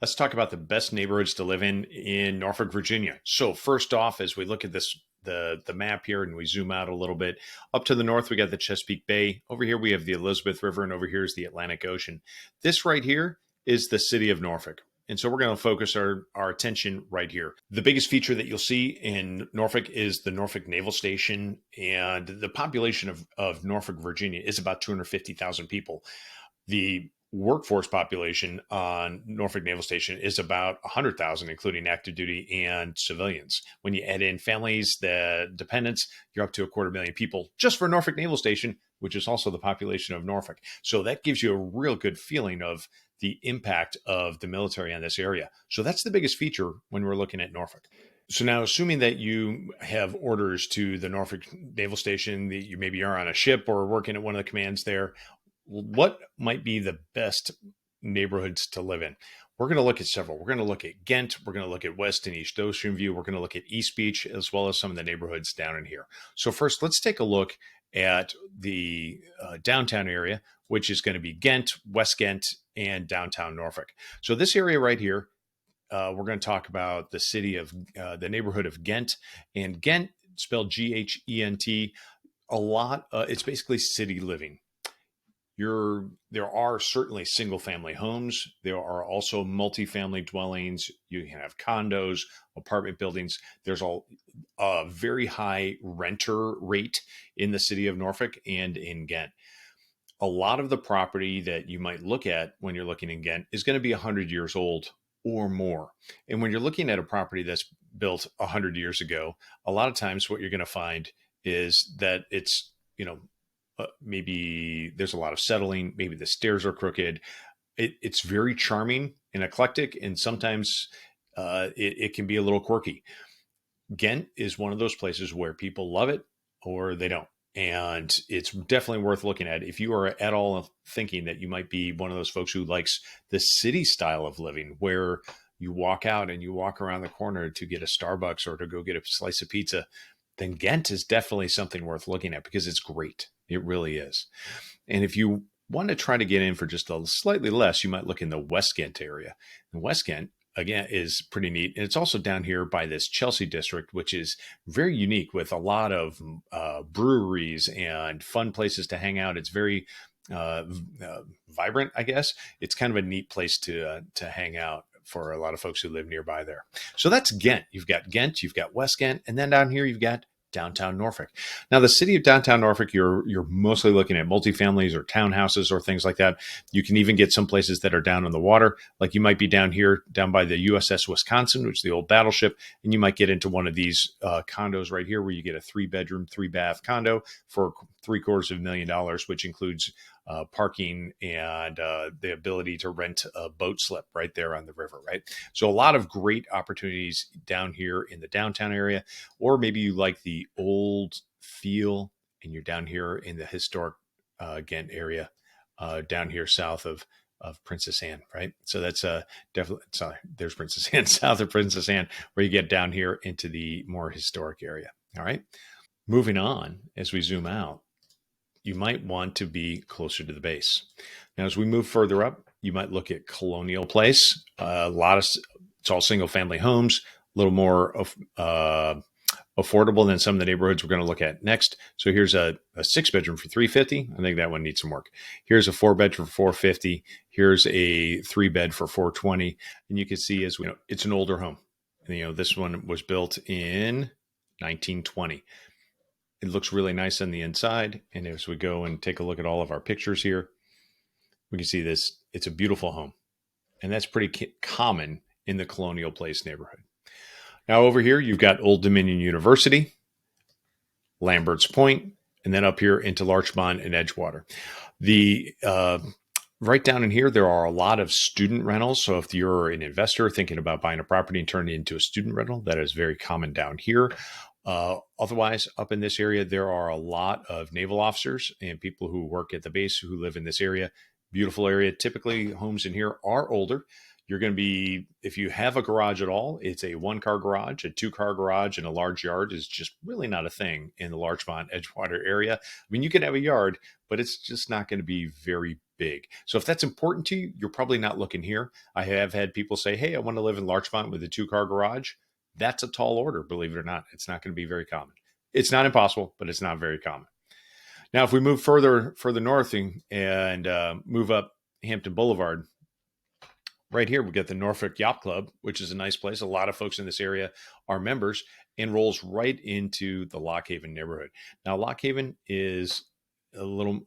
Let's talk about the best neighborhoods to live in Norfolk, Virginia. So first off, as we look at this the map here and we zoom out a little bit, up to the north we got the Chesapeake Bay. Over here we have the Elizabeth River, and over here is the Atlantic Ocean. This right here is the city of Norfolk. And so we're going to focus our attention right here. The biggest feature that you'll see in Norfolk is the Norfolk Naval Station, and the population of Norfolk, Virginia is about 250,000 people. The workforce population on Norfolk Naval Station is about 100,000, including active duty and civilians. When you add in families, the dependents, you're up to 250,000 people just for Norfolk Naval Station, which is also the population of Norfolk. So that gives you a real good feeling of the impact of the military on this area. So that's the biggest feature when we're looking at Norfolk. So now, assuming that you have orders to the Norfolk Naval Station, that you maybe are on a ship or working at one of the commands there, what might be the best neighborhoods to live in? We're going to look at several. We're going to look at Ghent. We're going to look at West and East Ocean View. We're going to look at East Beach, as well as some of the neighborhoods down in here. So first, let's take a look at the downtown area, which is going to be Ghent, West Ghent, and downtown Norfolk. So this area right here, we're going to talk about the city of the neighborhood of Ghent, and Ghent spelled Ghent. It's basically city living. There are certainly single family homes. There are also multifamily dwellings. You can have condos, apartment buildings. There's a very high renter rate in the city of Norfolk and in Ghent. A lot of the property that you might look at when you're looking in Ghent is going to be 100 years old or more. And when you're looking at a property that's built 100 years ago, a lot of times what you're going to find is that it's, maybe there's a lot of settling. Maybe the stairs are crooked. It's very charming and eclectic, and sometimes it can be a little quirky. Ghent is one of those places where people love it or they don't. And it's definitely worth looking at. If you are at all thinking that you might be one of those folks who likes the city style of living, where you walk out and you walk around the corner to get a Starbucks or to go get a slice of pizza, then Ghent is definitely something worth looking at because it's great. It really is. And if you want to try to get in for just a slightly less, you might look in the West Ghent area. And West Ghent, again, is pretty neat. And it's also down here by this Chelsea district, which is very unique with a lot of breweries and fun places to hang out. It's very vibrant, I guess. It's kind of a neat place to hang out for a lot of folks who live nearby there. So that's Ghent. You've got West Ghent, and then down here you've got downtown Norfolk. Now, the city of downtown Norfolk, you're mostly looking at multifamilies or townhouses or things like that. You can even get some places that are down on the water, like you might be down here, down by the USS Wisconsin, which is the old battleship, and you might get into one of these condos right here, where you get a 3-bedroom, 3-bath condo for $750,000, which includes parking and the ability to rent a boat slip right there on the river, right? So a lot of great opportunities down here in the downtown area, or maybe you like the old feel and you're down here in the historic Ghent area, down here south of Princess Anne, right? So that's definitely, sorry, there's Princess Anne, south of Princess Anne, where you get down here into the more historic area. All right. Moving on, as we zoom out, you might want to be closer to the base. Now, as we move further up, you might look at Colonial Place. It's all single family homes, a little more affordable than some of the neighborhoods we're going to look at next. So here's a 6-bedroom for $350,000. I think that one needs some work. Here's a 4-bedroom for $450,000. Here's a 3-bed for $420,000. And you can see it's an older home. And, this one was built in 1920. It looks really nice on the inside. And as we go and take a look at all of our pictures here, we can see this. It's a beautiful home. And that's pretty common in the Colonial Place neighborhood. Now over here, you've got Old Dominion University, Lambert's Point, and then up here into Larchmont and Edgewater. Right down in here, there are a lot of student rentals. So if you're an investor thinking about buying a property and turning it into a student rental, that is very common down here. Otherwise, up in this area, there are a lot of naval officers and people who work at the base who live in this area. Beautiful area. Typically, homes in here are older. You're going to be, if you have a garage at all, it's a 1-car garage. A 2-car garage and a large yard is just really not a thing in the Larchmont, Edgewater area. I mean, you can have a yard, but it's just not going to be very big. So if that's important to you, you're probably not looking here. I have had people say, hey, I want to live in Larchmont with a 2-car garage. That's a tall order, believe it or not. It's not going to be very common. It's not impossible, but it's not very common. Now, if we move further north and move up Hampton Boulevard, right here, we've got the Norfolk Yacht Club, which is a nice place. A lot of folks in this area are members and rolls right into the Lock Haven neighborhood. Now, Lock Haven is a little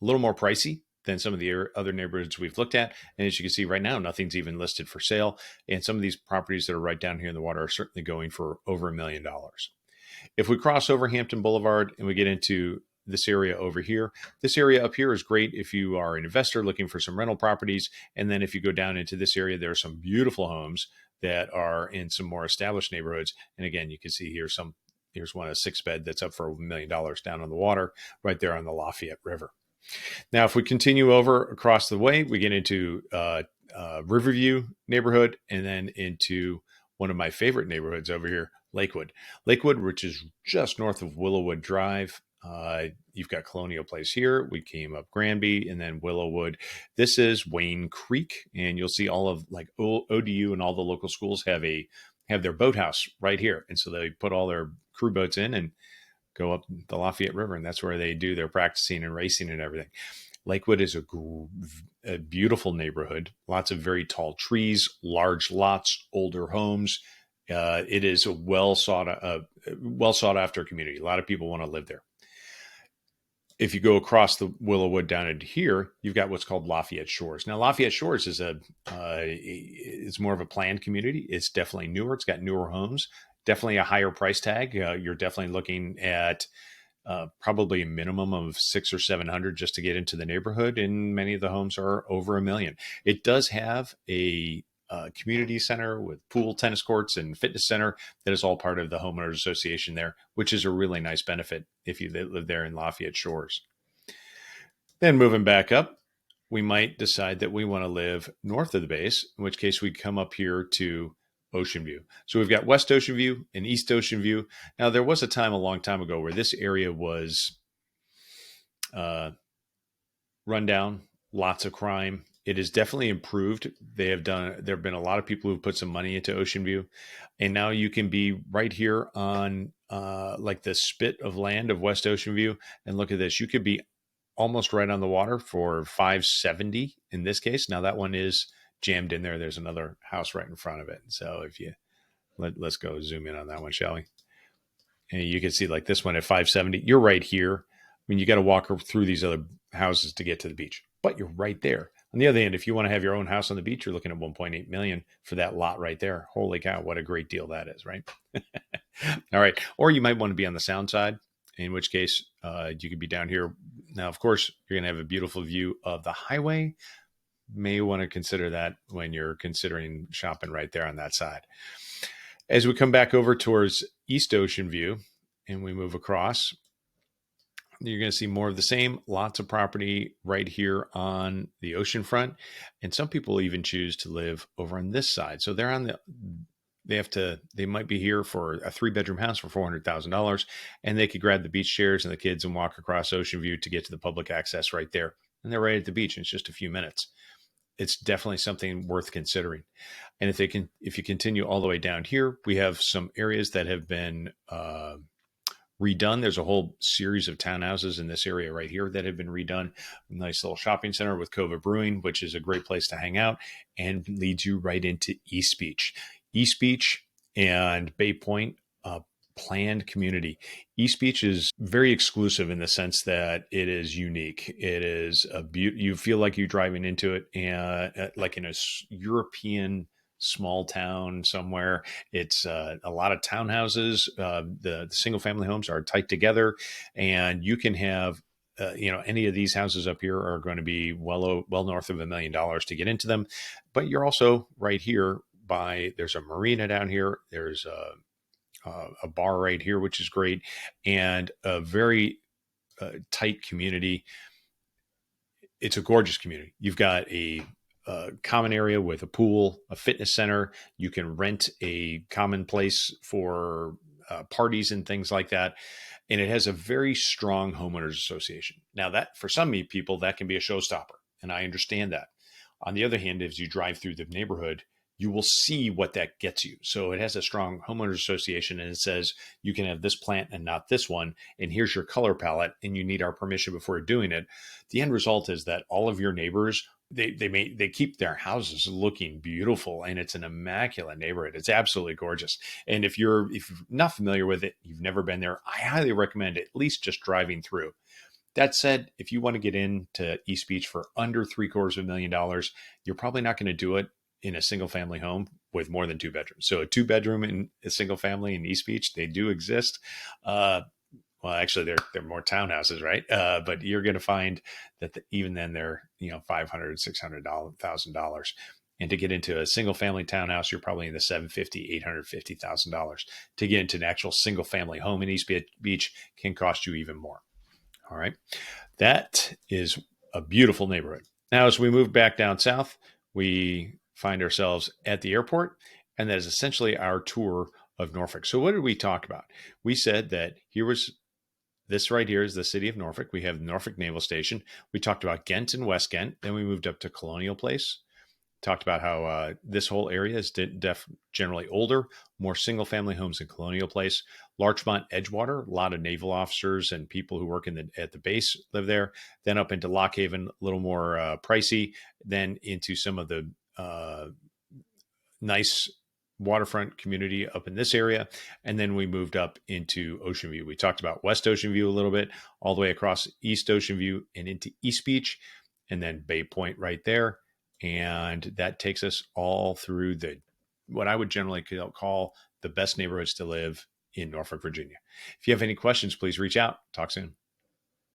more pricey than some of the other neighborhoods we've looked at. And as you can see right now, nothing's even listed for sale. And some of these properties that are right down here in the water are certainly going for over $1 million. If we cross over Hampton Boulevard and we get into this area over here, this area up here is great if you are an investor looking for some rental properties. And then if you go down into this area, there are some beautiful homes that are in some more established neighborhoods. And again, you can see here's one, a 6-bed that's up for $1 million down on the water right there on the Lafayette River. Now, if we continue over across the way, we get into Riverview neighborhood and then into one of my favorite neighborhoods over here, Lakewood. Lakewood, which is just north of Willowwood Drive. You've got Colonial Place here. We came up Granby and then Willowwood. This is Wayne Creek, and you'll see all of like ODU and all the local schools have their boathouse right here, and so they put all their crew boats in and go up the Lafayette River, and that's where they do their practicing and racing and everything. Lakewood is a beautiful neighborhood, lots of very tall trees, large lots, older homes. It is a well sought after community. A lot of people want to live there. If you go across the Willowwood down into here, you've got what's called Lafayette Shores. Now, Lafayette Shores is it's more of a planned community. It's definitely newer. It's got newer homes. Definitely a higher price tag. You're definitely looking at probably a minimum of $600 or $700 just to get into the neighborhood, and many of the homes are over $1 million. It does have a community center with pool, tennis courts, and fitness center that is all part of the homeowners association there, which is a really nice benefit if you live there in Lafayette Shores. Then moving back up, we might decide that we want to live north of the base, in which case we come up here to Ocean View. So we've got West Ocean View and East Ocean View. Now, there was a time a long time ago where this area was run down, lots of crime. It is definitely improved. There have been a lot of people who've put some money into Ocean View, and now you can be right here on like the spit of land of West Ocean View. And look at this. You could be almost right on the water for $570 in this case. Now that one is jammed in there. There's another house right in front of it. So if you let's go zoom in on that one, shall we? And you can see like this one at 570. You're right here. I mean, you got to walk through these other houses to get to the beach, but you're right there. On the other hand, if you want to have your own house on the beach, you're looking at $1.8 million for that lot right there. Holy cow, what a great deal that is, right? All right. Or you might want to be on the sound side, in which case you could be down here. Now, of course, you're going to have a beautiful view of the highway. May want to consider that when you're considering shopping right there on that side. As we come back over towards East Ocean View and we move across, you're going to see more of the same. Lots of property right here on the ocean front. And some people even choose to live over on this side. So they're on they might be here for a 3-bedroom house for $400,000, and they could grab the beach chairs and the kids and walk across Ocean View to get to the public access right there. And they're right at the beach. And it's just a few minutes. It's definitely something worth considering. And if you continue all the way down here, we have some areas that have been redone. There's a whole series of townhouses in this area right here that have been redone. A nice little shopping center with Cova Brewing, which is a great place to hang out and leads you right into East Beach. East Beach and Bay Point, planned community. East Beach is very exclusive in the sense that it is unique. It is you feel like you're driving into it and like in a European small town somewhere. It's a lot of townhouses. The single family homes are tight together, and you can have any of these houses up here are going to be well north of $1 million to get into them. But you're also right here there's a marina down here. There's a bar right here, which is great, and a very tight community. It's a gorgeous community. You've got a common area with a pool, a fitness center. You can rent a common place for parties and things like that. And it has a very strong homeowners association. Now, that for some people, that can be a showstopper. And I understand that. On the other hand, as you drive through the neighborhood, you will see what that gets you. So it has a strong homeowners association, and it says you can have this plant and not this one. And here's your color palette, and you need our permission before doing it. The end result is that all of your neighbors, they keep their houses looking beautiful, and it's an immaculate neighborhood. It's absolutely gorgeous. And if you're not familiar with it, you've never been there, I highly recommend at least just driving through. That said, if you want to get into East Beach for under $750,000, you're probably not going to do it in a single family home with more than 2 bedrooms. So a 2 bedroom in a single family in East Beach, they do exist. Well, actually, they're more townhouses, right? But you're going to find that even then they're $500,000, $600,000. And to get into a single family townhouse, you're probably in the $750,000, $850,000. To get into an actual single family home in East Beach can cost you even more. All right. That is a beautiful neighborhood. Now, as we move back down south, we find ourselves at the airport, and that is essentially our tour of Norfolk. So what did we talk about? We said that this right here is the city of Norfolk. We have Norfolk Naval Station. We talked about Ghent and West Ghent. Then we moved up to Colonial Place. Talked about how this whole area is generally older, more single-family homes in Colonial Place. Larchmont, Edgewater, a lot of naval officers and people who work at the base live there. Then up into Lock Haven, a little more pricey. Then into some of the nice waterfront community up in this area. And then we moved up into Ocean View. We talked about West Ocean View a little bit, all the way across East Ocean View and into East Beach, and then Bay Point right there. And that takes us all through what I would generally call the best neighborhoods to live in Norfolk, Virginia. If you have any questions, please reach out. Talk soon.